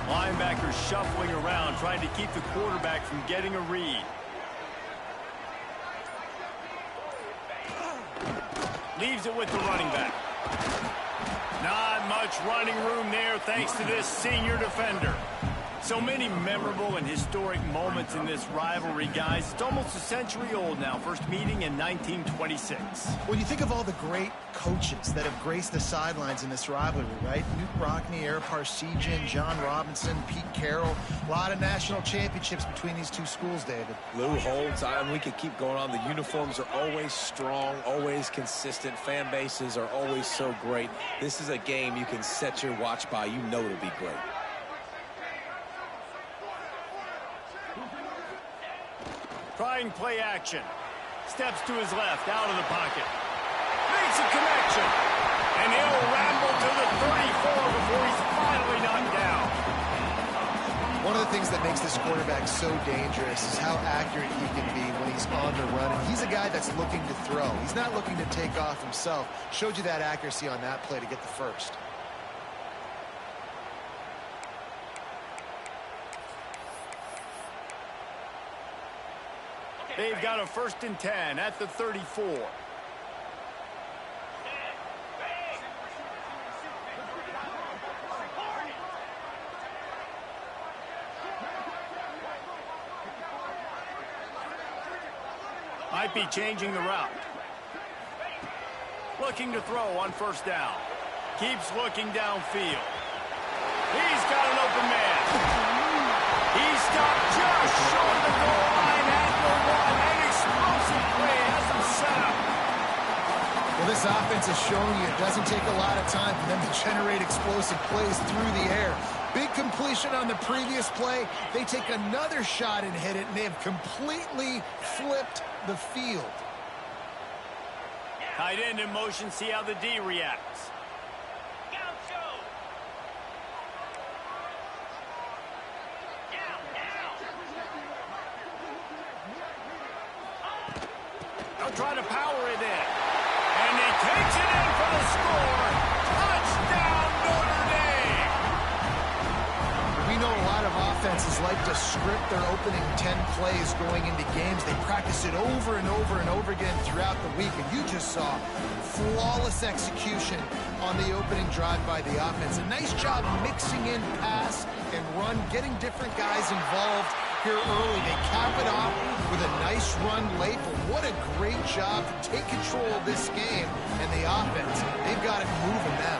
Linebackers shuffling around, trying to keep the quarterback from getting a read. Leaves it with the running back. Not much running room there thanks to this senior defender. So many memorable and historic moments in this rivalry, guys. It's almost a century old now. First meeting in 1926. When you think of all the great coaches that have graced the sidelines in this rivalry, right? Newt Rockne, Eric Parseghian, John Robinson, Pete Carroll. A lot of national championships between these two schools, David. Lou Holtz, we could keep going on. The uniforms are always strong, always consistent. Fan bases are always so great. This is a game you can set your watch by. You know it'll be great. Trying play action. Steps to his left, out of the pocket. Makes a connection. And he'll ramble to the 34 before he's finally knocked down. One of the things that makes this quarterback so dangerous is how accurate he can be when he's on the run. And he's a guy that's looking to throw. He's not looking to take off himself. Showed you that accuracy on that play to get the first. They've got a 1st and 10 at the 34. Might be changing the route. Looking to throw on 1st down. Keeps looking downfield. He's got an open man. He's stopped just short of the goal line at the 1. An explosive play has him set up. Well, this offense is showing you it doesn't take a lot of time for them to generate explosive plays through the air. Big completion on the previous play. They take another shot and hit it, and they have completely flipped the field. Tight end in motion, see how the D reacts. They'll try to power it in. And he takes it in for the score. Touchdown, Notre Dame! We know a lot of offenses like to script their opening 10 plays going into games. They practice it over and over and over again throughout the week. And you just saw flawless execution on the opening drive by the offense. A nice job mixing in pass and run, getting different guys involved here early. They cap it off with a nice run late, but what a great job to take control of this game. And the offense, they've got it moving now.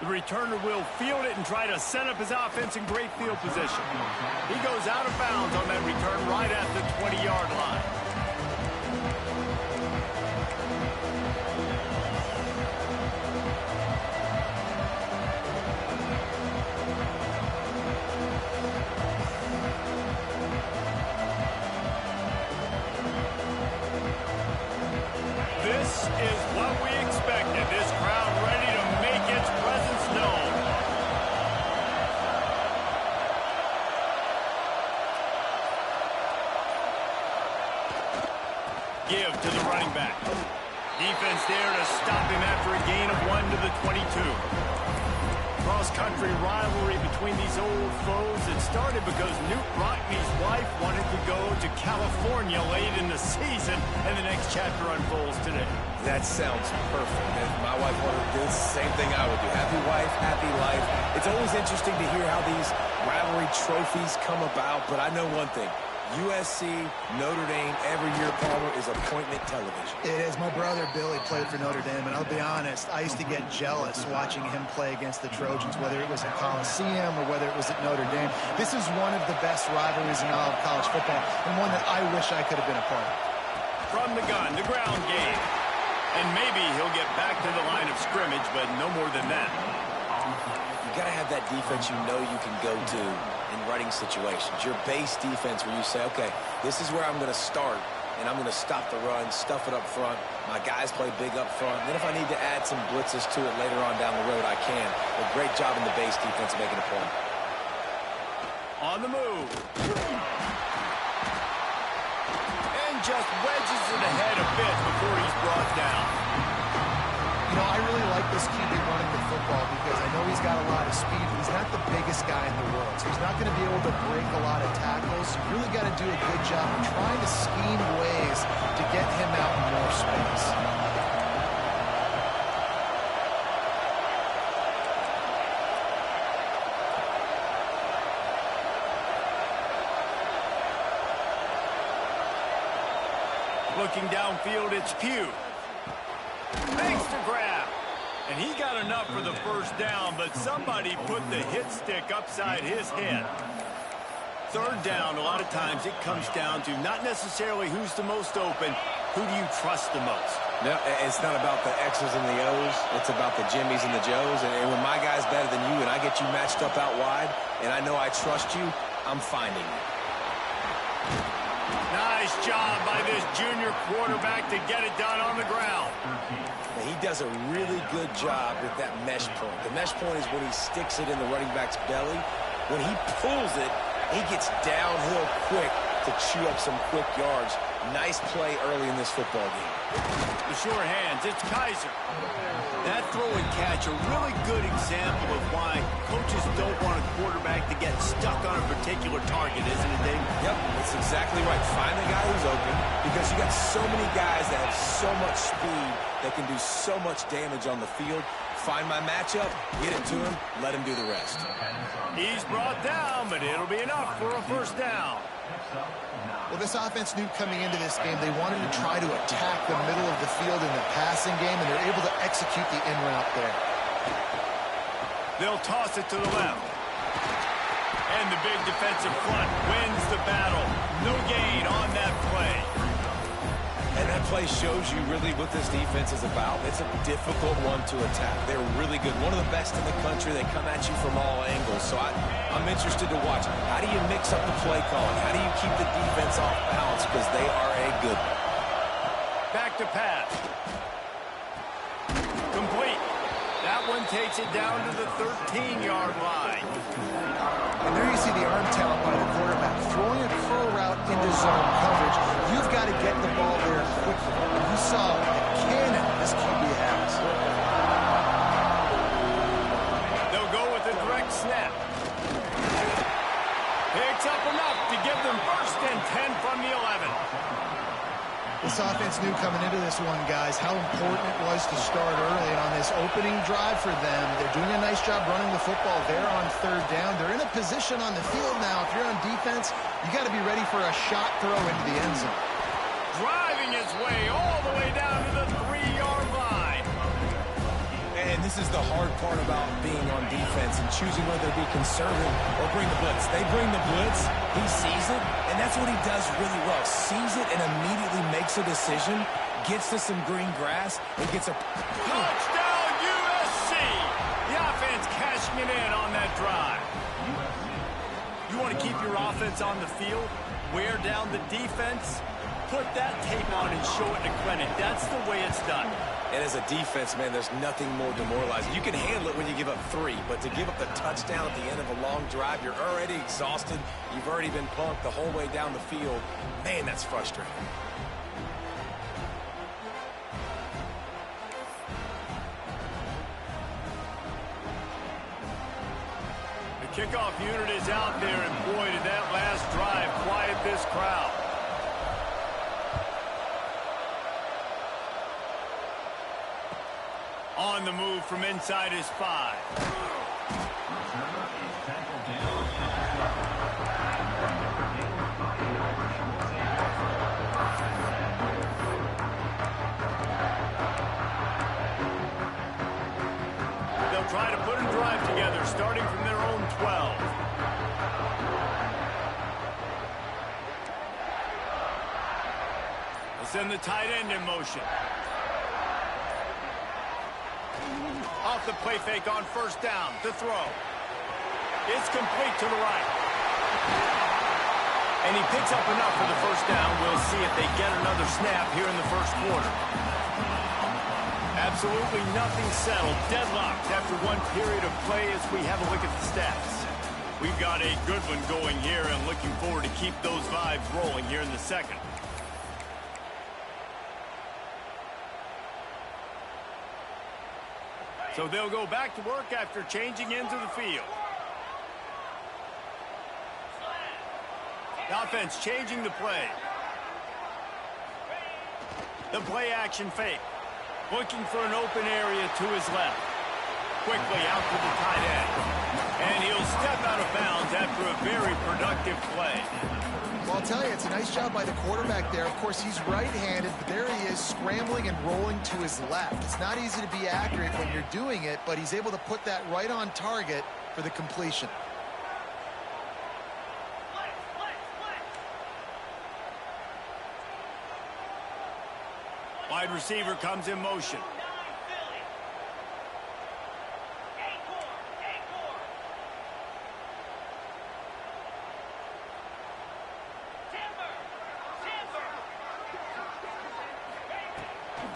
The returner will field it and try to set up his offense in great field position. He goes out of bounds on that return right at the 20-yard line. This is what we expected. This crowd ready to make its presence known. Give to the running back. Defense there to stop him after a gain of 1 to the 22. Cross-country rivalry between these old foes. It started because Newt Rockne's wife wanted to go to California late in the season, and the next chapter unfolds today. That sounds perfect. If my wife wanted to do the same thing I would do. Happy wife, happy life. It's always interesting to hear how these rivalry trophies come about, but I know one thing. USC, Notre Dame, every year, Palmer, is appointment television. It is. My brother Billy played for Notre Dame, and I'll be honest, I used to get jealous watching him play against the Trojans, whether it was at Coliseum or whether it was at Notre Dame. This is one of the best rivalries in all of college football, and one that I wish I could have been a part of. From the gun, the ground game. And maybe he'll get back to the line of scrimmage, but no more than that. You got to have that defense you know you can go to in running situations. Your base defense where you say, okay, this is where I'm going to start, and I'm going to stop the run, stuff it up front. My guys play big up front. And then if I need to add some blitzes to it later on down the road, I can. A great job in the base defense making a point. On the move. And just wedges it ahead a bit before he's brought down. You know, I really like this QB running the football because I know he's got a lot of speed. He's not the biggest guy in the world, so he's not going to be able to break a lot of tackles. You really got to do a good job of trying to scheme ways to get him out in more space. Looking downfield, it's Pugh. Makes the grab. And he got enough for the first down, but somebody put the hit stick upside his head. Third down, a lot of times it comes down to not necessarily who's the most open, who do you trust the most? No, it's not about the X's and the O's. It's about the Jimmys and the Joes. And when my guy's better than you and I get you matched up out wide and I know I trust you, I'm finding you. Nice job by this junior quarterback to get it done on the ground. He does a really good job with that mesh point. The mesh point is when he sticks it in the running back's belly. When he pulls it, he gets downhill quick to chew up some quick yards. Nice play early in this football game. The sure hands, it's Kaiser. That throw and catch, a really good example of why coaches don't want a quarterback to get stuck on a particular target, isn't it, Dave? Yep, that's exactly right. Find the guy who's open because you got so many guys that have so much speed that can do so much damage on the field. Find my matchup, get it to him, let him do the rest. He's brought down, but it'll be enough for a first down. Well, this offense knew coming into this game they wanted to try to attack the middle of the field in the passing game, and they're able to execute the in route there. They'll toss it to the left. And the big defensive front wins the battle. No gain on that play. And that play shows you really what this defense is about. It's a difficult one to attack. They're really good. One of the best in the country. They come at you from all angles. So I'm interested to watch. How do you mix up the play calling? How do you keep the defense off balance? Because they are a good one. Back to pass. Complete. That one takes it down to the 13-yard line. And there you see the arm talent by the quarterback. Throwing a curl route into zone coverage, you've got to get the ball there quickly. You saw the cannon this QB has. They'll go with a direct snap. Picks up enough to give them first and 10 from the 11. This offense knew coming into this one, guys, how important it was to start early. And on this opening drive for them, they're doing a nice job running the football there on third down. They're in a position on the field now. If you're on defense, you got to be ready for a shot throw into the end zone. Driving his way all the way down to the 3-yard line. And this is the hard part about being on defense and choosing whether to be conservative or bring the blitz. They bring the blitz, he sees it, and that's what he does really well. Sees it and immediately makes a decision, gets to some green grass, and gets a... Touchdown, USC! The offense cashing it in on that drive. You want to keep your offense on the field, wear down the defense, put that tape on and show it to credit. That's the way it's done. And as a defense, man, there's nothing more demoralizing. You can handle it when you give up 3, but to give up the touchdown at the end of a long drive, you're already exhausted. You've already been punked the whole way down the field. Man, that's frustrating. The kickoff unit is out there, and boy, did that last drive quiet this crowd. On the move from inside his 5. They'll try to put a drive together, starting from their own 12. They'll send the tight end in motion. Off the play fake on first down. To throw. It's complete to the right. And he picks up enough for the first down. We'll see if they get another snap here in the first quarter. Absolutely nothing settled. Deadlocked after one period of play as we have a look at the stats. We've got a good one going here and looking forward to keep those vibes rolling here in the second. So they'll go back to work after changing into the field. The offense changing the play. The play action fake. Looking for an open area to his left. Quickly out to the tight end. And he'll step out of bounds after a very productive play. Well, I'll tell you, it's a nice job by the quarterback there. Of course, he's right-handed, but there he is scrambling and rolling to his left. It's not easy to be accurate when you're doing it, but he's able to put that right on target for the completion. Wide receiver comes in motion.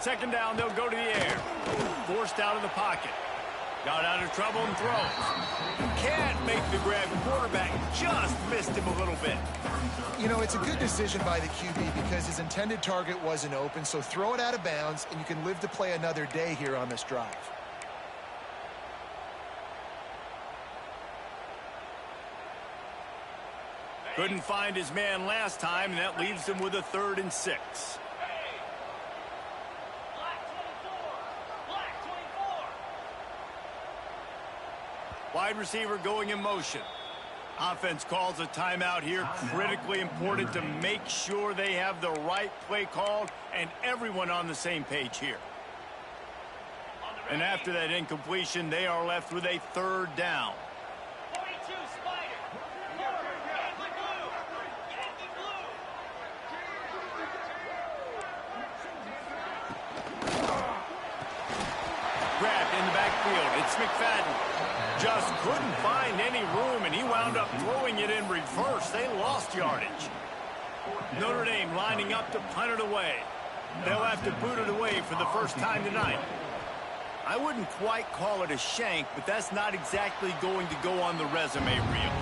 Second down, they'll go to the air. Forced out of the pocket. Got out of trouble and throws. Can't make the grab. Quarterback just missed him a little bit. You know, it's a good decision by the QB because his intended target wasn't open, so throw it out of bounds, and you can live to play another day here on this drive. Couldn't find his man last time, and that leaves him with a 3rd and 6. Wide receiver going in motion. Offense calls a timeout here. Critically important to make sure they have the right play called and everyone on the same page here. And after that incompletion, they are left with a 3rd down. Grabbed in the backfield. It's McFadden. Just couldn't find any room, and he wound up throwing it in reverse. They lost yardage. Notre Dame lining up to punt it away. They'll have to boot it away for the first time tonight. I wouldn't quite call it a shank, but that's not exactly going to go on the resume reel.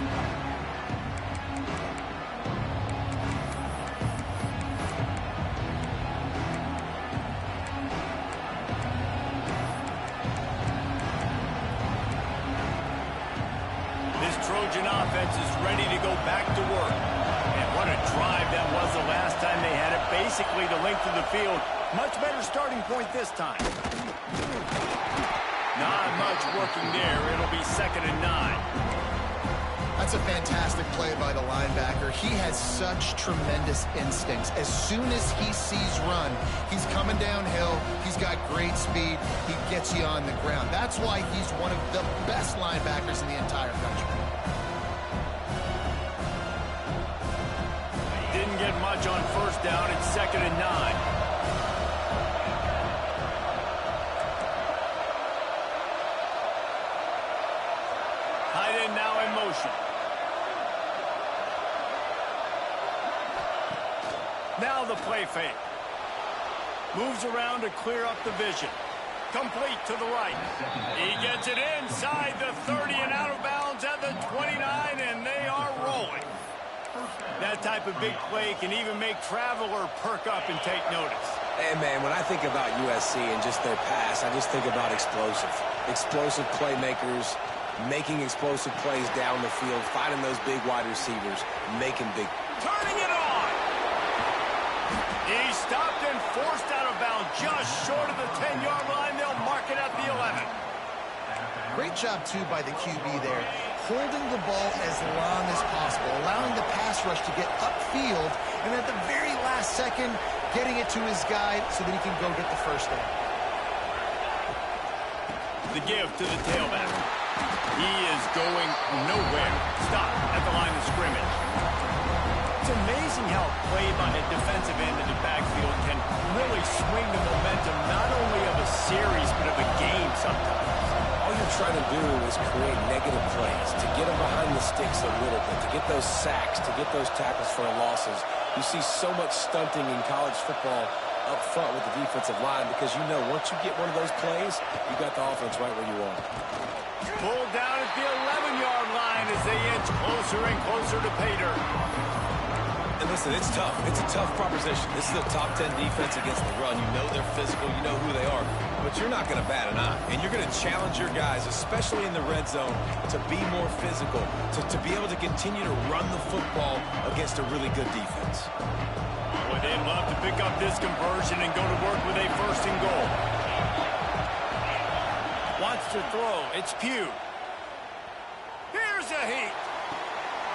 Trojan offense is ready to go back to work. And what a drive that was the last time they had it. Basically the length of the field. Much better starting point this time. Not much working there. It'll be 2nd and 9. That's a fantastic play by the linebacker. He has such tremendous instincts. As soon as he sees run, he's coming downhill. He's got great speed. He gets you on the ground. That's why he's one of the best linebackers in the entire country. Didn't get much on 1st down. It's 2nd and 9. Tight end now in motion. Now the play fake. Moves around to clear up the vision. Complete to the right. He gets it inside the 30 and out of bounds at the 29, and they are rolling. That type of big play can even make Traveler perk up and take notice. Hey, man, when I think about USC and just their pass, I just think about explosive. Explosive playmakers, making explosive plays down the field, finding those big wide receivers, making big. Turning it on! He stopped and forced out of bounds just short of the 10-yard line. They'll mark it at the 11. Great job, too, by the QB there. Holding the ball as long as possible, allowing the pass rush to get upfield, and at the very last second, getting it to his guy so that he can go get the 1st down. The give to the tailback. He is going nowhere. Stop at the line of scrimmage. It's amazing how play by a defensive end in the backfield can really swing the momentum not only of a series but of a game sometimes. All you're trying to do is create negative plays, to get them behind the sticks a little bit, to get those sacks, to get those tackles for losses. You see so much stunting in college football up front with the defensive line because you know once you get one of those plays, you got the offense right where you want. Pulled down at the 11-yard line as they inch closer and closer to pay dirt. And listen, it's tough. It's a tough proposition. This is a top 10 defense against the run. You know they're physical. You know who they are. But you're not going to bat an eye, and you're going to challenge your guys, especially in the red zone, to be more physical, to be able to continue to run the football against a really good defense. Boy, they'd love to pick up this conversion and go to work with a 1st and goal. Wants to throw. It's Pugh. Here's a heat.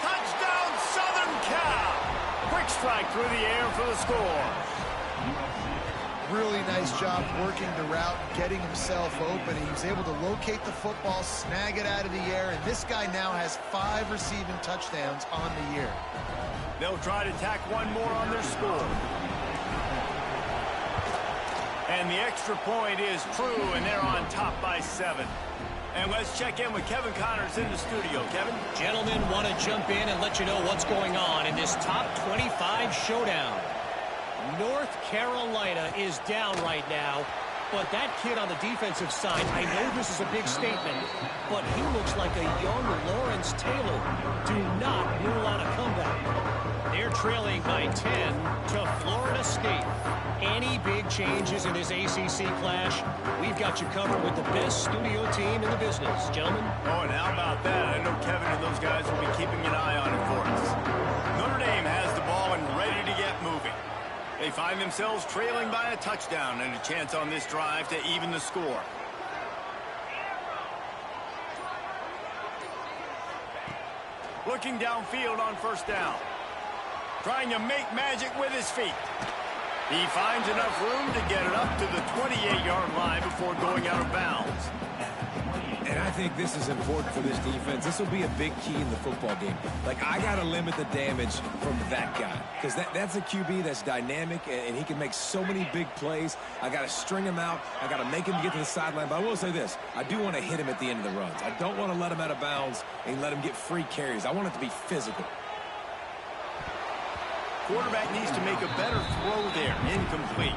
Touchdown, Southern Cal. Quick strike through the air for the score. Really nice job working the route, getting himself open. He was able to locate the football, snag it out of the air, and this guy now has 5 receiving touchdowns on the year. They'll try to tack one more on their score. And the extra point is true, and they're on top by 7. And let's check in with Kevin Connors in the studio. Kevin? Gentlemen, want to jump in and let you know what's going on in this top 25 showdown. North Carolina is down right now, but that kid on the defensive side, I know this is a big statement, but he looks like a young Lawrence Taylor. Do not rule out a comeback. They're trailing by 10 to Florida State. Any big changes in this ACC clash, we've got you covered with the best studio team in the business. Gentlemen? Oh, and how about that? I know Kevin and those guys will be keeping an eye on it for us. Notre Dame has the ball and ready to get moving. They find themselves trailing by a touchdown and a chance on this drive to even the score. Looking downfield on 1st down. Trying to make magic with his feet. He finds enough room to get it up to the 28-yard line before going out of bounds. And I think this is important for this defense. This will be a big key in the football game. Like, I got to limit the damage from that guy. Because that's a QB that's dynamic, and he can make so many big plays. I got to string him out. I got to make him get to the sideline. But I will say this. I do want to hit him at the end of the runs. I don't want to let him out of bounds and let him get free carries. I want it to be physical. Quarterback needs to make a better throw there. Incomplete.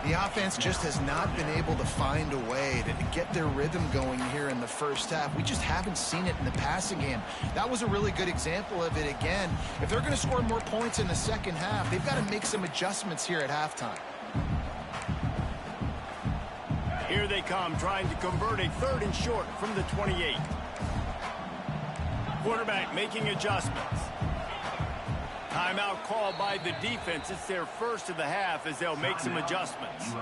The offense just has not been able to find a way to get their rhythm going here in the 1st half. We just haven't seen it in the passing game. That was a really good example of it again. If they're going to score more points in the 2nd half, they've got to make some adjustments here at halftime. Here they come, trying to convert a 3rd and short from the 28. Quarterback making adjustments. Timeout called by the defense. It's their 1st of the half as they'll make some adjustments.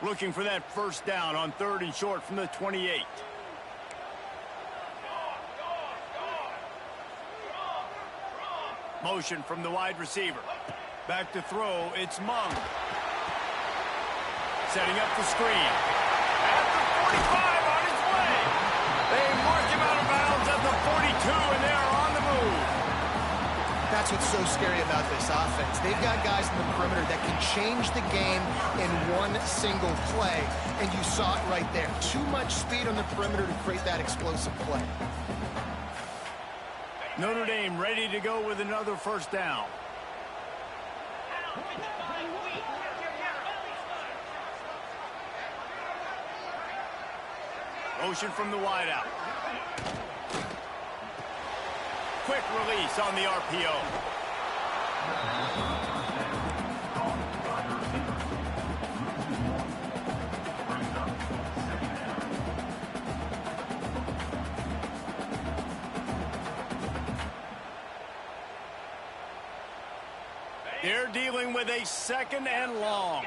Looking for that 1st down on 3rd and short from the 28. Motion from the wide receiver. Back to throw, it's Mung. Setting up the screen. At the 45 on his way. They mark him out of bounds at the 42, and they're on the move. That's what's so scary about this offense. They've got guys in the perimeter that can change the game in one single play, and you saw it right there. Too much speed on the perimeter to create that explosive play. Notre Dame ready to go with another 1st down. Motion from the wideout. Quick release on the RPO. They're dealing with a 2nd and long.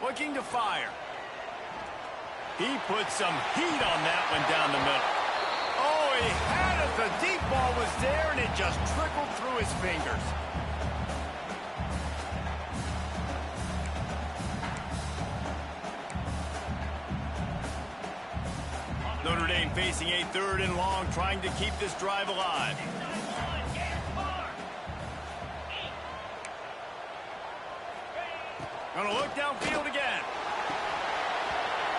Looking to fire. He put some heat on that one down the middle. Oh, he had it. The deep ball was there, and it just trickled through his fingers. Notre Dame facing a 3rd and long, trying to keep this drive alive. Gonna look downfield again.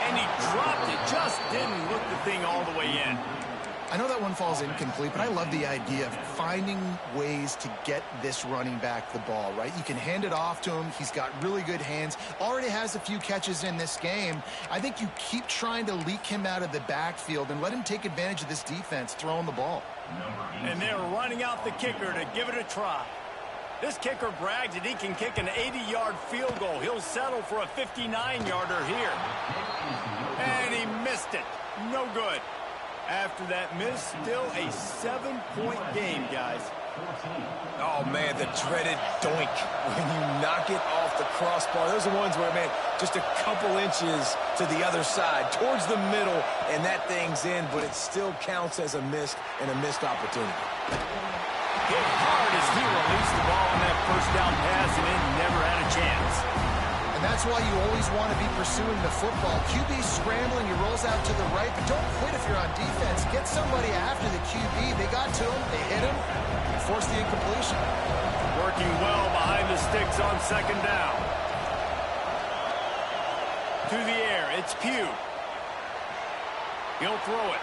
And he dropped it. Just didn't look the thing all the way in. I know that one falls incomplete, but I love the idea of finding ways to get this running back the ball, right? You can hand it off to him. He's got really good hands. Already has a few catches in this game. I think you keep trying to leak him out of the backfield and let him take advantage of this defense throwing the ball. And they're running out the kicker to give it a try. This kicker brags that he can kick an 80-yard field goal. He'll settle for a 59-yarder here. And he missed it. No good. After that miss, still a 7-point game, guys. Oh, man, the dreaded doink when you knock it off the crossbar. Those are ones where, man, just a couple inches to the other side, towards the middle, and that thing's in, but it still counts as a missed opportunity. Hit hard as he released the ball on that first down pass, and it never had a chance. And that's why you always want to be pursuing the football. QB scrambling, he rolls out to the right, but don't quit if you're on defense. Get somebody after the QB. They got to him, they hit him, and forced the incompletion. Working well behind the sticks on second down. To the air, it's Pugh. He'll throw it.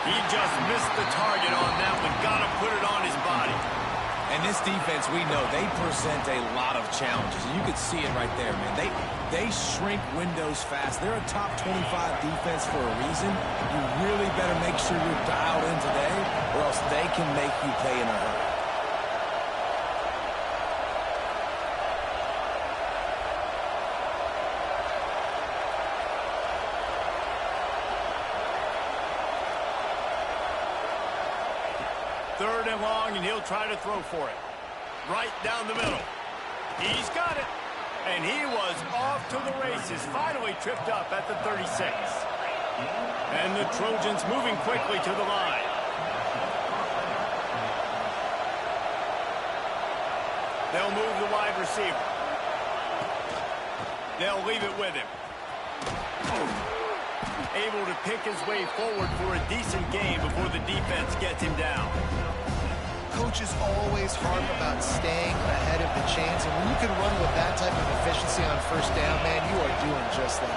He just missed the target on that one. Got to put it on his body. And this defense, we know, they present a lot of challenges. And you could see it right there, man. They shrink windows fast. They're a top 25 defense for a reason. You really better make sure you're dialed in today, or else they can make you pay in a hurry. Third and long, and he'll try to throw for it. Right down the middle. He's got it. And he was off to the races. Finally tripped up at the 36. And the Trojans moving quickly to the line. They'll move the wide receiver. They'll leave it with him. Able to pick his way forward for a decent game before the defense gets him down. Coaches always harp about staying ahead of the chains, and when you can run with that type of efficiency on first down, man, you are doing just that.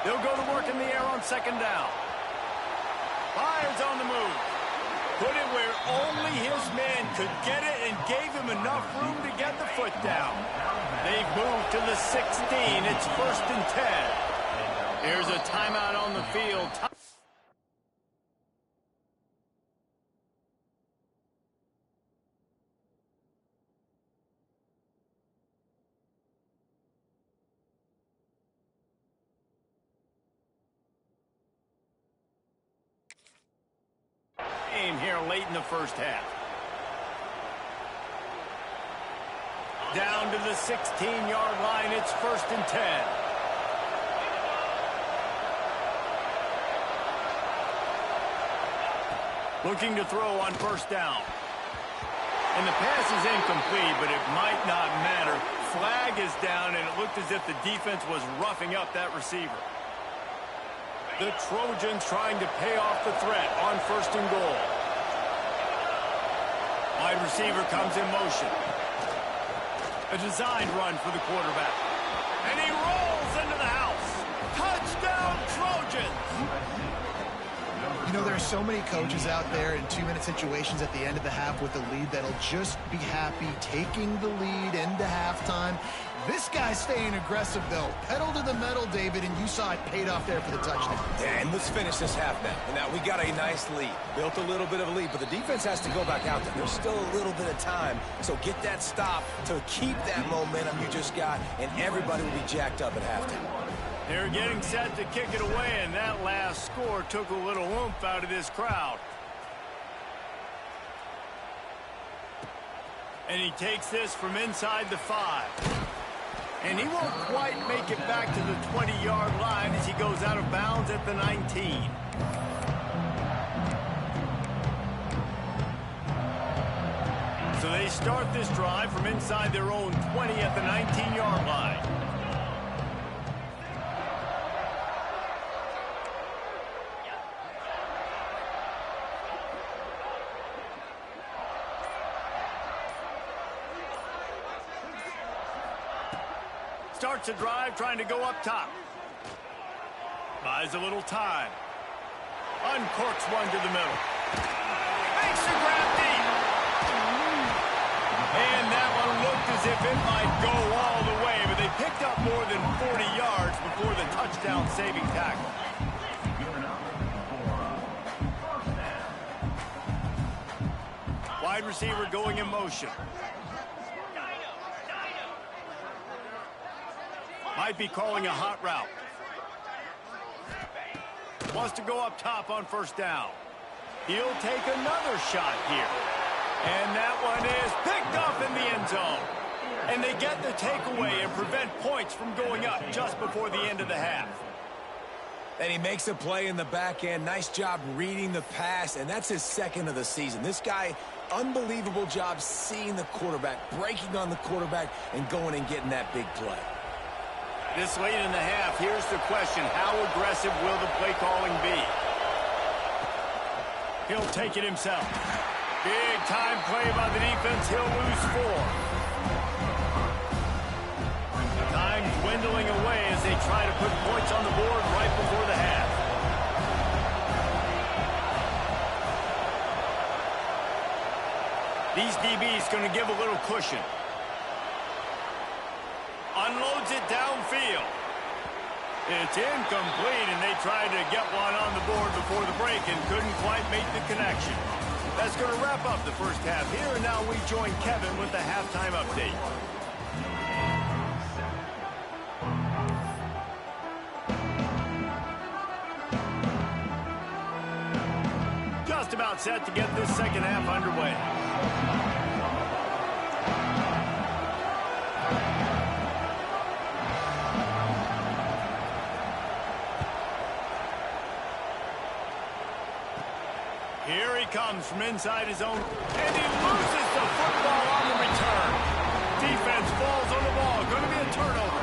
They'll go to work in the air on second down. Fires on the move. Put it where only his man could get it and gave him enough room to get the foot down. They've moved to the 16. It's 1st and 10. Here's a timeout on the field. Here late in the first half. Down to the 16-yard line. It's 1st and 10. Looking to throw on first down. And the pass is incomplete, but it might not matter. Flag is down, and it looked as if the defense was roughing up that receiver. The Trojans trying to pay off the threat on 1st and goal. Wide receiver comes in motion. A designed run for the quarterback. And he rolls into the house. Touchdown, Trojans! You know, there are so many coaches out there in 2-minute situations at the end of the half with the lead that'll just be happy taking the lead into halftime. This guy's staying aggressive, though. Pedal to the metal, David, and you saw it paid off there for the touchdown. Yeah, and let's finish this half now. And now we got a nice lead. Built a little bit of a lead, but the defense has to go back out there. There's still a little bit of time, so get that stop to keep that momentum you just got, and everybody will be jacked up at halftime. They're getting set to kick it away, and that last score took a little oomph out of this crowd. And he takes this from inside the 5. And he won't quite make it back to the 20-yard line as he goes out of bounds at the 19. So they start this drive from inside their own 20 at the 19-yard line. Starts a drive trying to go up top. Buys a little time. Uncorks one to the middle. Makes the grab deep. And that one looked as if it might go all the way, but they picked up more than 40 yards before the touchdown-saving tackle. Wide receiver going in motion. Might be calling a hot route. Wants to go up top on first down. He'll take another shot here. And that one is picked off in the end zone. And they get the takeaway and prevent points from going up just before the end of the half. And he makes a play in the back end. Nice job reading the pass, and that's his second of the season. This guy, unbelievable job seeing the quarterback, breaking on the quarterback, and going and getting that big play. This late in the half, here's the question. How aggressive will the play calling be? He'll take it himself. Big time play by the defense. He'll lose 4. Time dwindling away as they try to put points on the board right before the half. These DBs going to give a little cushion. Unloads it downfield. It's incomplete, and they tried to get one on the board before the break and couldn't quite make the connection. That's going to wrap up the first half here, and now we join Kevin with the halftime update. Just about set to get this second half underway. Here he comes from inside his own, and he loses the football on the return. Defense falls on the ball. Going to be a turnover.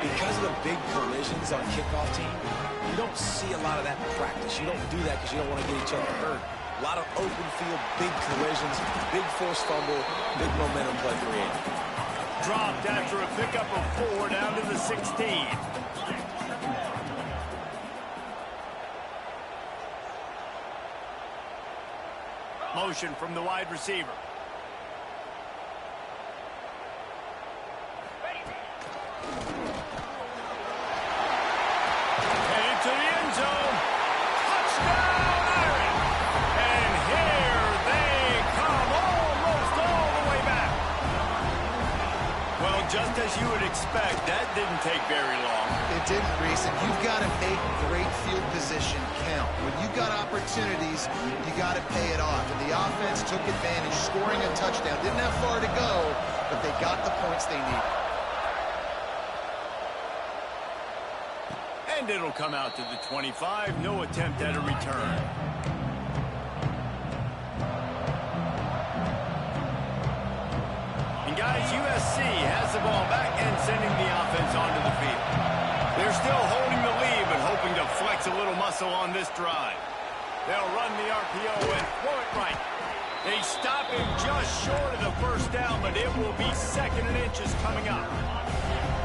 Because of the big collisions on kickoff team, you don't see a lot of that in practice. You don't do that because you don't want to get each other hurt. A lot of open field, big collisions, big forced fumble, big momentum play created. Dropped after a pickup of 4 down to the 16. Motion from the wide receiver. Headed to the end zone. Touchdown, Iron! And here they come, almost all the way back. Well, just as you would expect, that didn't take very long. It didn't, Reese, and you've got to make great field position count. When you've got opportunities, you got to pay it off. And the offense took advantage, scoring a touchdown. Didn't have far to go, but they got the points they needed. And it'll come out to the 25. No attempt at a return. And guys, USC has the ball back and sending the offense onto the field. They're still holding the lead, but hoping to flex a little muscle on this drive. They'll run the RPO and throw it right. They stop him just short of the first down, but it will be second and inches coming up.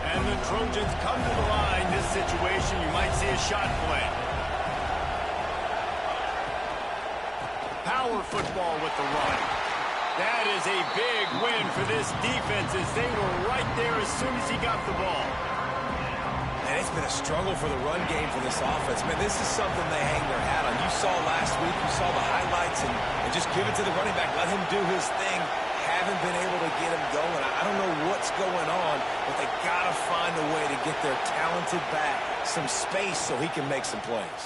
And the Trojans come to the line. This situation, you might see a shot play. Power football with the run. That is a big win for this defense as they were right there as soon as he got the ball. And it's been a struggle for the run game for this offense. Man, this is something they hang their hat on. You saw last week, you saw the highlights, and just give it to the running back. Let him do his thing. Haven't been able to get him going. I don't know what's going on, but they got to find a way to get their talented back some space so he can make some plays.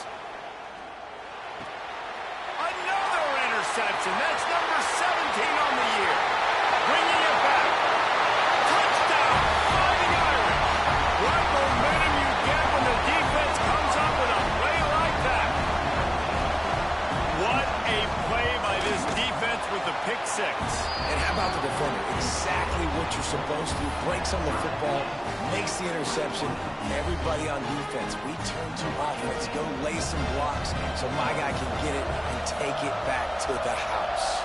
Another interception. That's number 17 on the year. Bringing it back. Touchdown, Fighting Irish. What momentum you get when the defense comes up with a play like that. What a play by this defense with the pick six. And how about the defender? Exactly what you're supposed to do. Breaks on the football, makes the interception. Everybody on defense, we turn to offense. Go lay some blocks so my guy can get it and take it back to the house.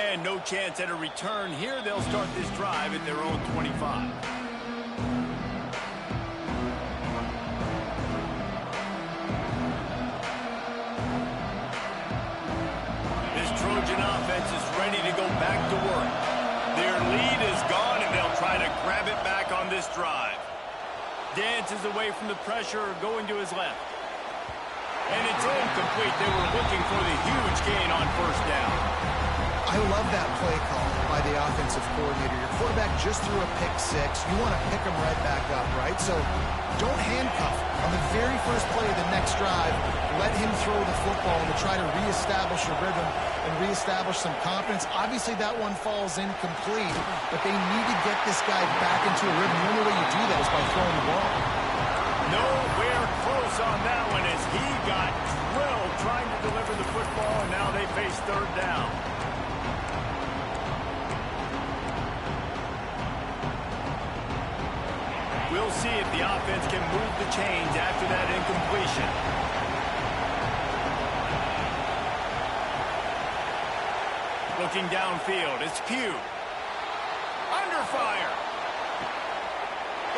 And no chance at a return here. They'll start this drive at their own 25. This Trojan offense is ready to go back to work. Their lead is gone, and they'll try to grab it back on this drive. Dances away from the pressure, going to his left. And it's incomplete. They were looking for the huge gain on first down. I love that play call by the offensive coordinator. Your quarterback just threw a pick six. You want to pick him right back up, right? So don't handcuff him. On the very first play of the next drive, let him throw the football to try to reestablish a rhythm and reestablish some confidence. Obviously, that one falls incomplete, but they need to get this guy back into a rhythm. The only way you do that is by throwing the ball. Nowhere close on that one as he got drilled trying to deliver the football, and now they face third down. We'll see if the offense can move the chains after that incompletion. Looking downfield, it's Pugh. Under fire.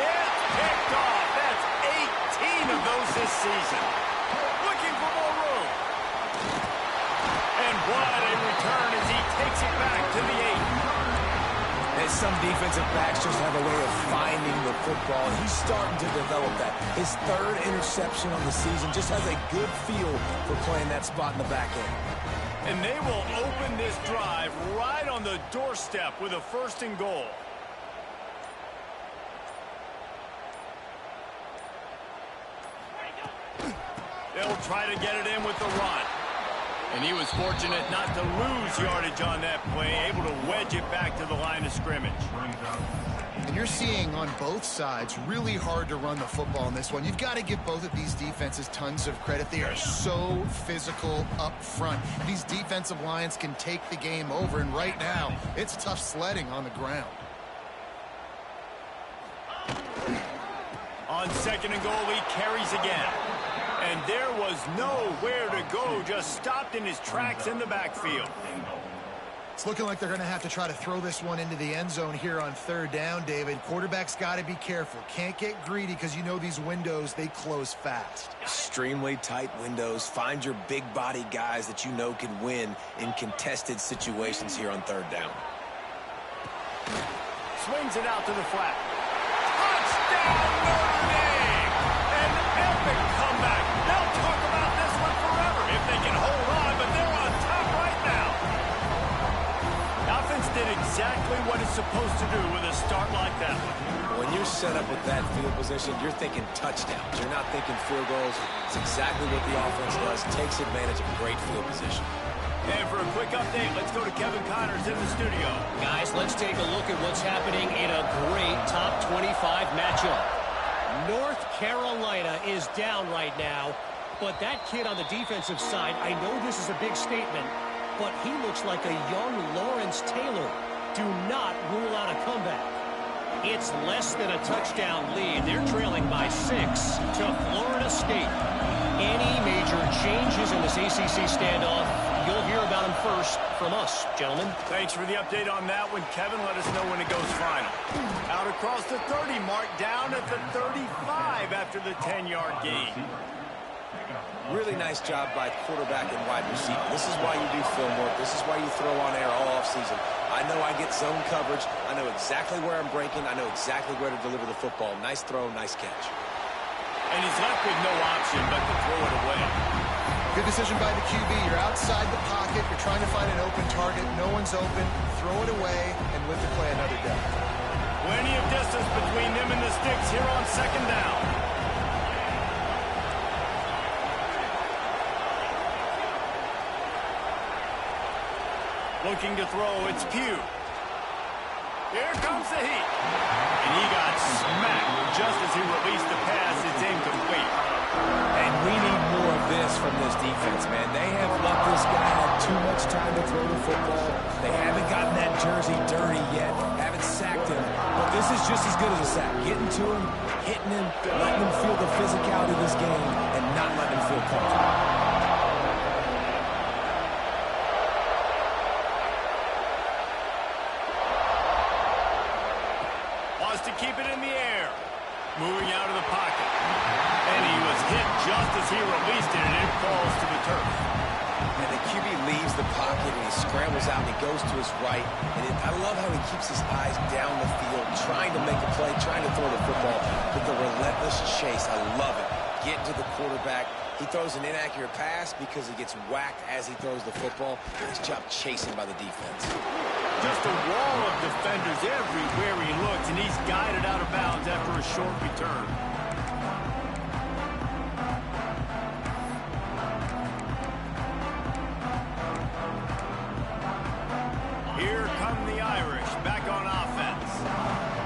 It's picked off. That's 18 of those this season. Looking for more room. And what a return as he takes it back to the 8. And some defensive backs just have a way of finding the football. He's starting to develop that. His third interception on the season just has a good feel for playing that spot in the back end. And they will open this drive right on the doorstep with a 1st and goal. They'll try to get it in with the run. And he was fortunate not to lose yardage on that play, able to wedge it back to the line of scrimmage. And you're seeing on both sides really hard to run the football in this one. You've got to give both of these defenses tons of credit. They are so physical up front. These defensive lines can take the game over, and right now, it's tough sledding on the ground. On 2nd and goal, he carries again. And there was nowhere to go, just stopped in his tracks in the backfield. It's looking like they're going to have to try to throw this one into the end zone here on 3rd down, David. Quarterback's got to be careful. Can't get greedy because you know these windows, they close fast. Extremely tight windows. Find your big body guys that you know can win in contested situations here on 3rd down. Swings it out to the flat. Touchdown, Notre Dame! An epic comeback. They'll talk about this one forever if they can hold on, but they're on top right now. The offense did exactly what it's supposed to do with a start like that one. When you're set up with that field position, you're thinking touchdowns. You're not thinking field goals. It's exactly what the offense does. Takes advantage of great field position. And for a quick update, let's go to Kevin Connors in the studio. Guys, let's take a look at what's happening in a great top 25 matchup. North Carolina is down right now, but that kid on the defensive side, I know this is a big statement, but he looks like a young Lawrence Taylor. Do not rule out a comeback. It's less than a touchdown lead. They're trailing by 6 to Florida State. Any major changes in this ACC standoff, you'll hear about them first from us, gentlemen. Thanks for the update on that one, Kevin. Let us know when it goes final. Out across the 30 mark, down at the 35 after the 10-yard gain. Really nice job by quarterback and wide receiver. This is why you do film work. This is why you throw on air all offseason. I know I get zone coverage. I know exactly where I'm breaking. I know exactly where to deliver the football. Nice throw, nice catch. And he's left with no option but to throw it away. Good decision by the QB. You're outside the pocket. You're trying to find an open target. No one's open. Throw it away and live to play another down. Plenty of distance between them and the sticks here on 2nd down. Looking to throw, it's Pugh. Here comes the heat. And he got smacked just as he released the pass. It's incomplete. And we need more of this from this defense, man. They have let this guy have too much time to throw the football. They haven't gotten that jersey dirty yet, haven't sacked him. But this is just as good as a sack. Getting to him, hitting him, letting him feel the physicality of this game, and not letting him feel comfortable. to keep it in the air. Moving out of the pocket. And he was hit just as he released it, and it falls to the turf. And the QB leaves the pocket, and he scrambles out, and he goes to his right. And I love how he keeps his eyes down the field, trying to make a play, trying to throw the football with the relentless chase. I love it. Getting to the quarterback. He throws an inaccurate pass because he gets whacked as he throws the football. Nice job chasing by the defense. Just a wall of defenders everywhere he looks, and he's guided out of bounds after a short return. Here come the Irish, back on offense.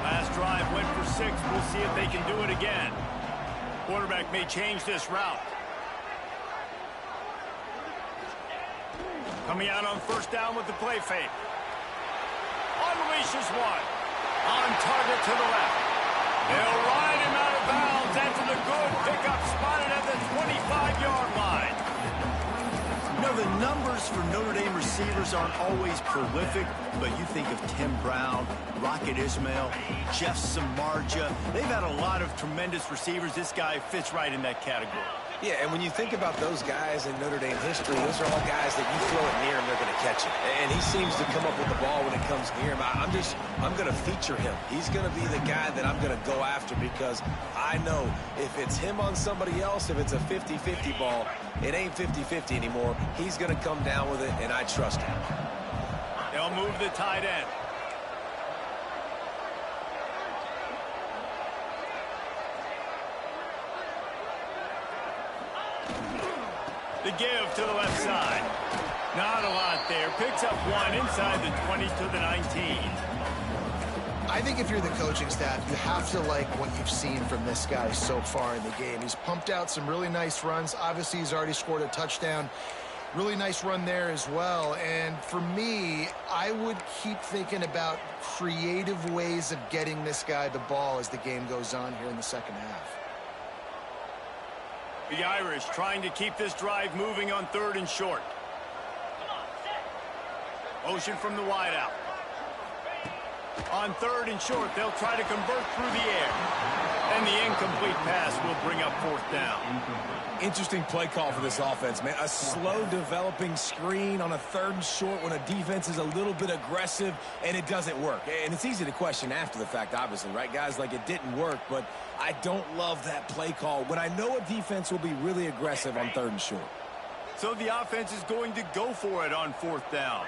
Last drive went for 6. We'll see if they can do it again. Quarterback may change this route. Coming out on first down with the play fake. Unleashes one. On target to the left. They'll ride him out of bounds after the good pickup, spotted at the 25-yard line. You know, the numbers for Notre Dame receivers aren't always prolific, but you think of Tim Brown, Rocket Ismail, Jeff Samardzija. They've had a lot of tremendous receivers. This guy fits right in that category. Yeah, and when you think about those guys in Notre Dame history, those are all guys that you throw it near and they're going to catch it. And he seems to come up with the ball when it comes near him. I'm going to feature him. He's going to be the guy that I'm going to go after because I know if it's him on somebody else, if it's a 50-50 ball, it ain't 50-50 anymore. He's going to come down with it, and I trust him. They'll move the tight end. The give to the left side. Not a lot there. Picks up 1 inside the 20 to the 19. I think if you're the coaching staff, you have to like what you've seen from this guy so far in the game. He's pumped out some really nice runs. Obviously, he's already scored a touchdown. Really nice run there as well. And for me, I would keep thinking about creative ways of getting this guy the ball as the game goes on here in the second half. The Irish trying to keep this drive moving on 3rd and short. Motion from the wideout. On 3rd and short, they'll try to convert through the air. And the incomplete pass will bring up 4th down. Interesting play call for this offense, man. A slow developing screen on a 3rd and short when a defense is a little bit aggressive and it doesn't work. And it's easy to question after the fact, obviously, right, guys? Like, it didn't work, but I don't love that play call when I know a defense will be really aggressive on 3rd and short. So the offense is going to go for it on 4th down.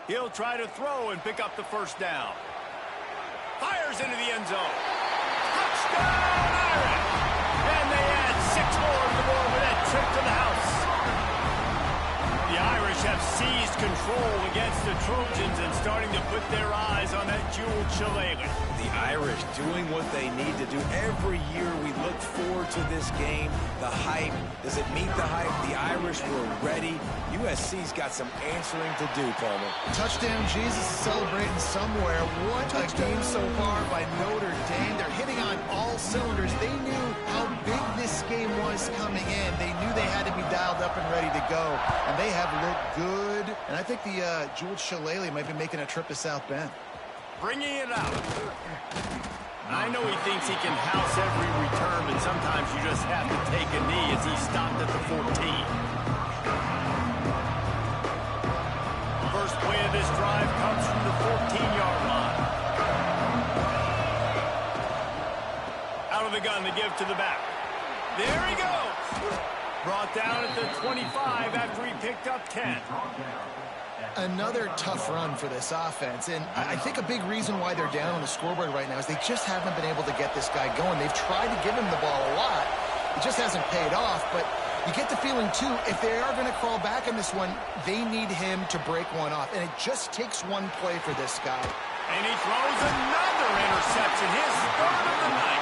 He'll try to throw and pick up the 1st down. Fires into the end zone. Touchdown, Irish! And they add 6 more to the board with that trip to the house. The Irish have seized control against the Trojans and starting to put their eyes on that jeweled shillelagh. The Irish doing what they need to do. Every year we look forward to this game. The hype, does it meet the hype? The Irish were ready. USC's got some answering to do, Palmer. Touchdown Jesus is celebrating somewhere. What a game so far by Notre Dame. They're hitting on all cylinders. They knew how big this game was coming in. They knew they had to be dialed up and ready to go. And they have looked good. And I think the jeweled shillelagh might be making a trip to South Bend. Bringing it out. I know he thinks he can house every return, but sometimes you just have to take a knee as he stopped at the 14. First play of this drive comes from the 14-yard line. Out of the gun, the give to the back. There he goes. Brought down at the 25 after he picked up 10. Another tough run for this offense, and I think a big reason why they're down on the scoreboard right now is they just haven't been able to get this guy going. They've tried to give him the ball a lot. It just hasn't paid off, but you get the feeling, too, if they are going to crawl back in this one, they need him to break one off, and it just takes one play for this guy. And he throws another interception, his 3rd of the night.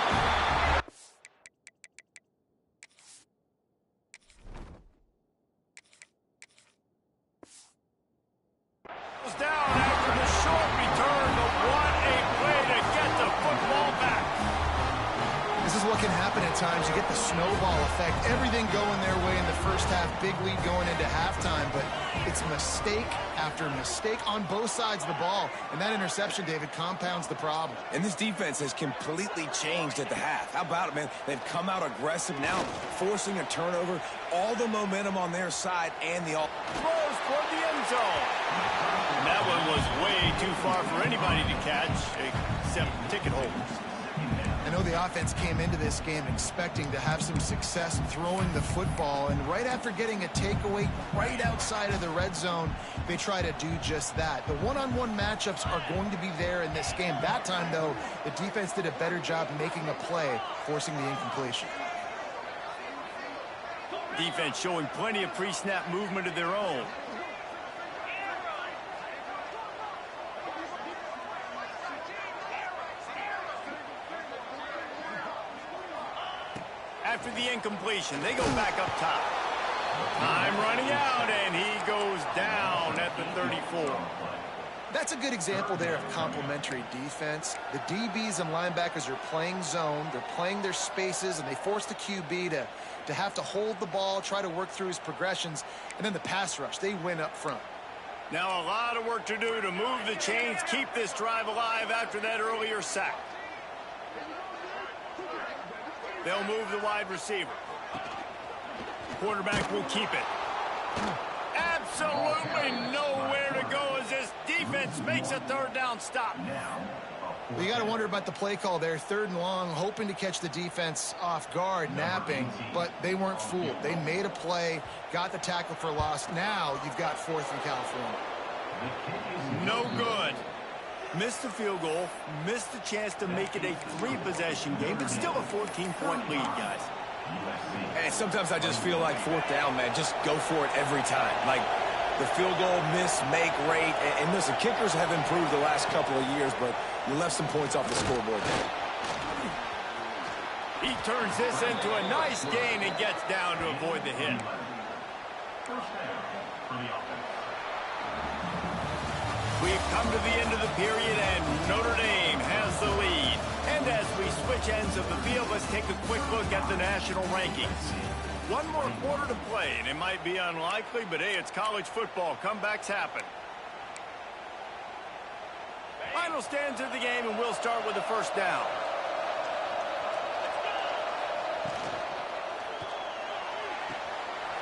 can happen at times. You get the snowball effect. Everything going their way in the first half. Big lead going into halftime, but it's mistake after mistake on both sides of the ball. And that interception, David, compounds the problem. And this defense has completely changed at the half. How about it, man? They've come out aggressive now, forcing a turnover, all the momentum on their side, and the all Throws toward the end zone. And that one was way too far for anybody to catch, except ticket holders. I know the offense came into this game expecting to have some success throwing the football, and right after getting a takeaway right outside of the red zone, they try to do just that. The one-on-one matchups are going to be there in this game. That time, though, the defense did a better job making a play, forcing the incompletion. Defense showing plenty of pre-snap movement of their own. After the incompletion, they go back up top. Time running out, and he goes down at the 34. That's a good example there of complementary defense. The DBs and linebackers are playing zone, they're playing their spaces, and they force the QB to have to hold the ball, try to work through his progressions, and then the pass rush, they win up front. Now a lot of work to do to move the chains, keep this drive alive after that earlier sack. They'll move the wide receiver. Quarterback will keep it. Absolutely nowhere to go as this defense makes a third down stop. Well, you got to wonder about the play call there. 3rd and long, hoping to catch the defense off guard, napping, but they weren't fooled. They made a play, got the tackle for loss. Now you've got 4th and California. No good. Missed the field goal, missed the chance to make it a 3-possession game, but still a 14-point lead, guys. And sometimes I just feel like 4th down, man, just go for it every time. Like the field goal miss, make rate. And listen, kickers have improved the last couple of years, but you left some points off the scoreboard there. He turns this into a nice gain and gets down to avoid the hit. We've come to the end of the period, and Notre Dame has the lead. And as we switch ends of the field, let's take a quick look at the national rankings. One more quarter to play, and it might be unlikely, but hey, it's college football. Comebacks happen. Final stands of the game, and we'll start with the first down.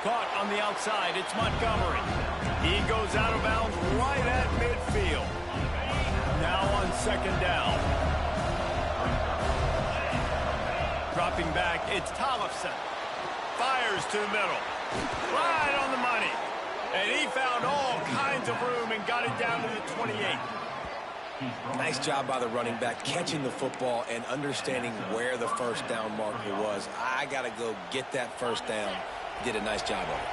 Caught on the outside, it's Montgomery. He goes out of bounds right at midfield. Now on 2nd down. Dropping back, it's Tollefson. Fires to the middle. Right on the money. And he found all kinds of room and got it down to the 28. Nice job by the running back, catching the football and understanding where the first down marker was. I got to go get that first down. Did a nice job of it.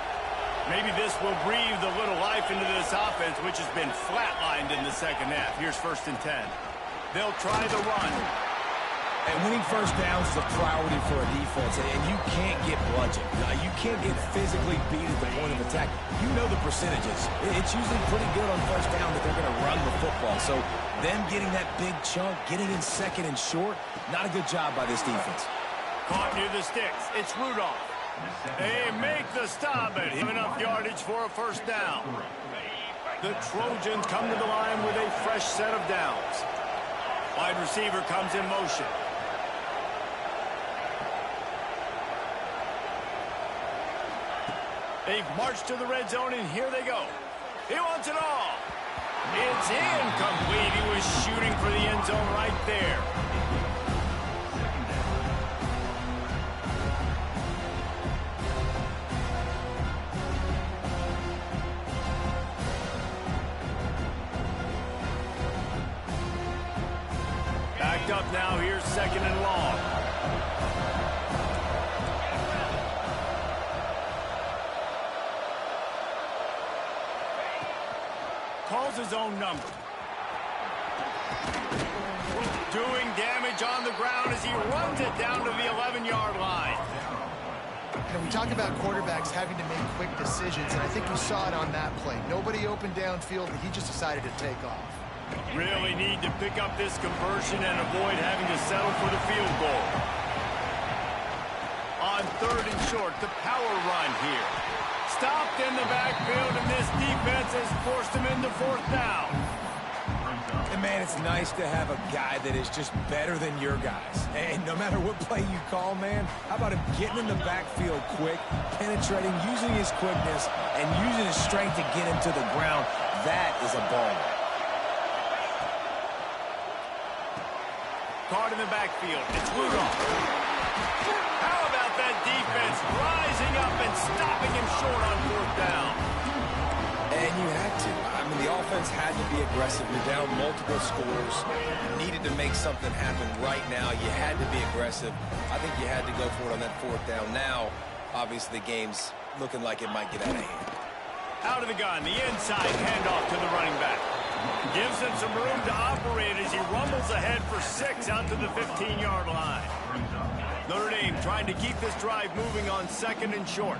Maybe this will breathe a little life into this offense, which has been flatlined in the second half. Here's 1st and 10. They'll try the run. And winning first downs is a priority for a defense, and you can't get bludgeoned. You can't get physically beat at the point of attack. You know the percentages. It's usually pretty good on first down that they're going to run the football. So them getting that big chunk, getting in 2nd and short, not a good job by this defense. Caught near the sticks. It's Rudolph. They make the stop at him. Enough yardage for a first down. The Trojans come to the line with a fresh set of downs. Wide receiver comes in motion. They've marched to the red zone, and here they go. He wants it all. It's incomplete. He was shooting for the end zone right there. Backed up now. Here's 2nd and long. Calls his own number. Doing damage on the ground as he runs it down to the 11-yard line. And we talk about quarterbacks having to make quick decisions, and I think we saw it on that play. Nobody opened downfield, and he just decided to take off. Really need to pick up this conversion and avoid having to settle for the field goal. on 3rd and short. The power run here. Stopped in the backfield, and this defense has forced him into 4th down. And, man, it's nice to have a guy that is just better than your guys. And no matter what play you call, man, how about him getting in the backfield quick, penetrating, using his quickness, and using his strength to get him to the ground. That is a ball. Caught in the backfield. It's Rudolph. How about that defense rising up and stopping him short on 4th down? And you had to. I mean, the offense had to be aggressive. You're down multiple scores. You needed to make something happen right now. You had to be aggressive. I think you had to go for it on that 4th down. Now, obviously, the game's looking like it might get out of hand. Out of the gun, the inside handoff to the running back. Gives him some room to operate as he rumbles ahead for 6 out to the 15-yard line. Notre Dame trying to keep this drive moving on 2nd and short.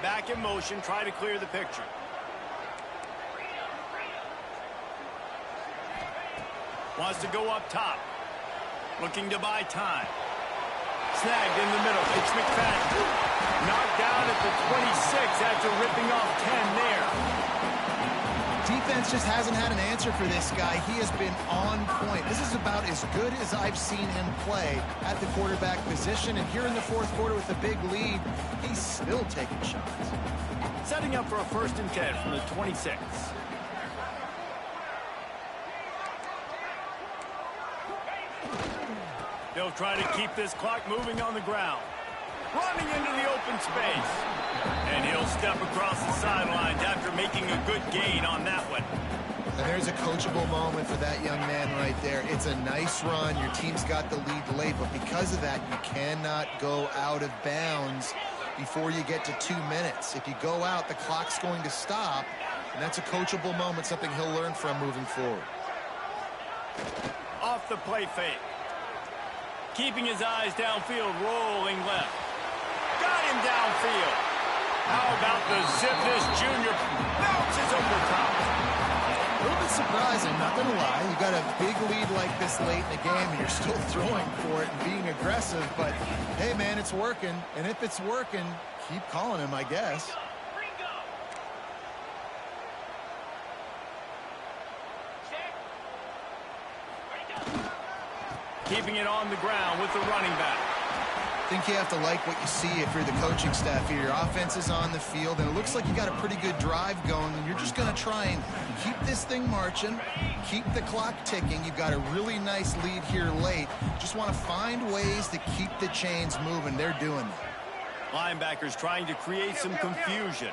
Back in motion, try to clear the picture. Wants to go up top. Looking to buy time. Snagged in the middle. It's McFadden. Knocked down at the 26 after ripping off 10 there. Defense just hasn't had an answer for this guy. He has been on point. This is about as good as I've seen him play at the quarterback position. And here in the 4th quarter with a big lead, he's still taking shots. Setting up for a 1st and 10 from the 26. They'll try to keep this clock moving on the ground. Running into the open space. And he'll step across the sidelines after making a good gain on that one. And there's a coachable moment for that young man right there. It's a nice run. Your team's got the lead late, but because of that, you cannot go out of bounds before you get to 2 minutes. If you go out, the clock's going to stop, and that's a coachable moment, something he'll learn from moving forward. Off the play fake. Keeping his eyes downfield, rolling left. Got him downfield. How about the zip this junior bounces over top? A little bit surprising, not going to lie. You got a big lead like this late in the game, and you're still throwing for it and being aggressive. But, hey, man, it's working. And if it's working, keep calling him, I guess. Keeping it on the ground with the running back. I think you have to like what you see if you're the coaching staff here. Your offense is on the field, and it looks like you got a pretty good drive going, and you're just going to try and keep this thing marching, keep the clock ticking. You've got a really nice lead here late. Just want to find ways to keep the chains moving. They're doing that. Linebackers trying to create some confusion.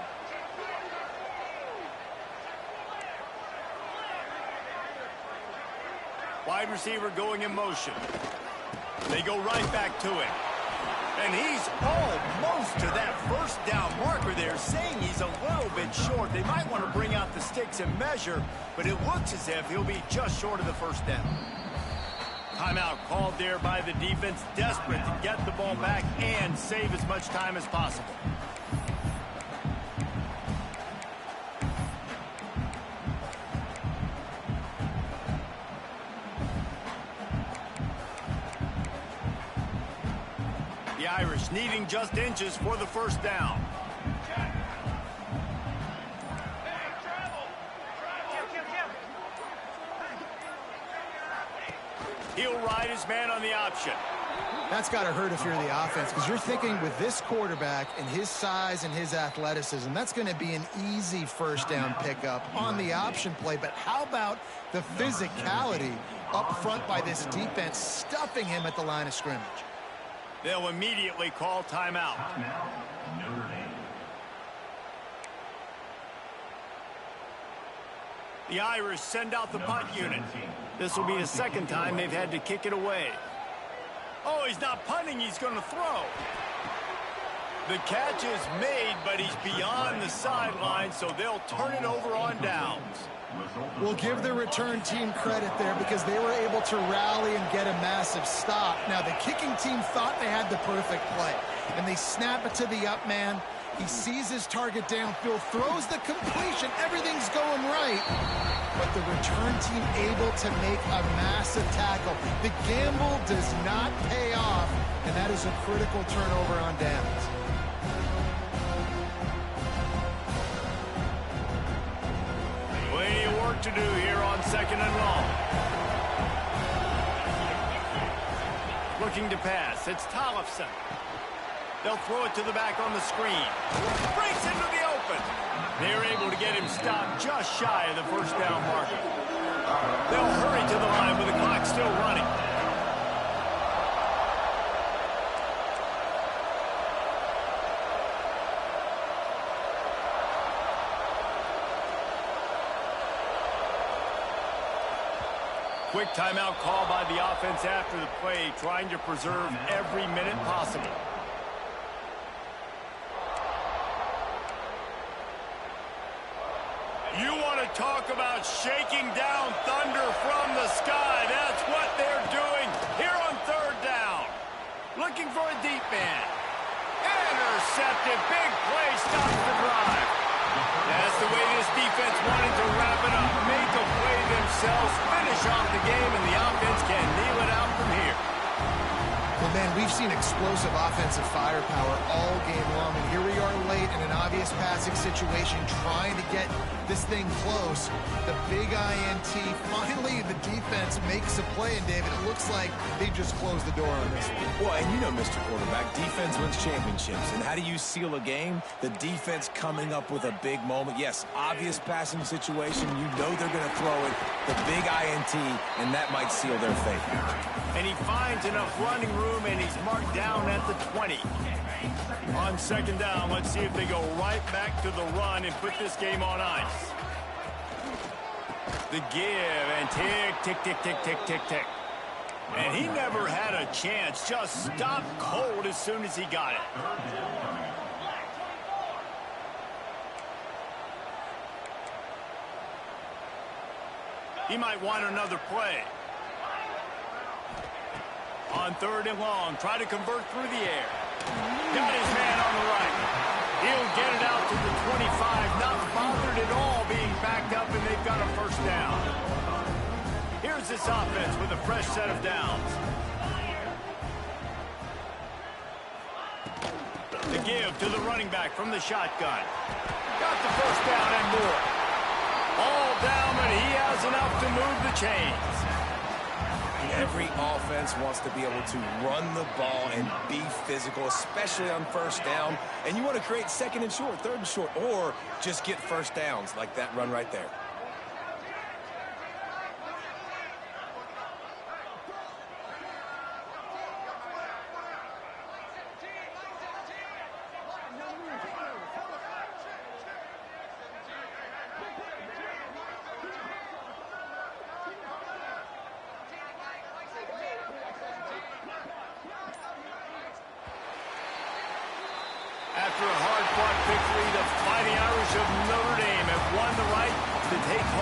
Wide receiver going in motion. They go right back to him. And he's almost to that 1st down marker there, saying he's a little bit short. They might want to bring out the sticks and measure, but it looks as if he'll be just short of the 1st down. Timeout called there by the defense, desperate to get the ball back and save as much time as possible. The Irish needing just inches for the 1st down. He'll ride his man on the option. That's got to hurt if you're the offense, because you're thinking with this quarterback and his size and his athleticism, that's going to be an easy 1st down pickup on the option play. But how about the physicality up front by this defense, stuffing him at the line of scrimmage? They'll immediately call timeout. The Irish send out the punt unit. This will be the 2nd time they've had to kick it away. Oh, he's not punting, he's going to throw. The catch is made, but he's beyond the sideline, so they'll turn it over on downs. We'll give the return team credit there because they were able to rally and get a massive stop. Now, the kicking team thought they had the perfect play, and they snap it to the up man. He sees his target downfield, throws the completion. Everything's going right. but the return team able to make a massive tackle. The gamble does not pay off, and that is a critical turnover on downs. Plenty of work to do here on 2nd and long. Looking to pass. It's Tollefson. They'll throw it to the back on the screen. Breaks into the open. They're able to get him stopped just shy of the first down marker. They'll hurry to the line with the clock still running. Quick timeout call by the offense after the play, trying to preserve every minute possible. You want to talk about shaking down thunder from the sky. That's what they're doing here on 3rd down. Looking for a deep man. Intercepted. Big play stops the drive. That's the way this defense wanted to wrap it up. Make a play themselves, finish off the game, and the offense can kneel it out from here. Well, man, we've seen explosive offensive firepower all game long, and here we are late in an obvious passing situation trying to get this thing close. The big INT, finally the defense makes a play, and David, it looks like they just closed the door on this one. Well, and you know, Mr. Quarterback, defense wins championships. And how do you seal a game? The defense coming up with a big moment. Yes, obvious passing situation. You know they're going to throw it. The big INT, and that might seal their fate. And he finds enough running room, and he's marked down at the 20. On 2nd down, let's see if they go right back to the run and put this game on ice. The give, and tick, tick, tick, tick, tick, tick, tick. And he never had a chance, just stopped cold as soon as he got it. He might want another play. On 3rd and long, try to convert through the air. Got his man on the right. He'll get it out to the 25, not bothered at all being backed up, and they've got a first down. Here's this offense with a fresh set of downs. The give to the running back from the shotgun. Got the first down and more. All down, but he has enough to move the chains. Every offense wants to be able to run the ball and be physical, especially on first down. And you want to create 2nd and short, 3rd and short, or just get first downs like that run right there. After a hard-fought victory, the Fighting Irish of Notre Dame have won the right to take home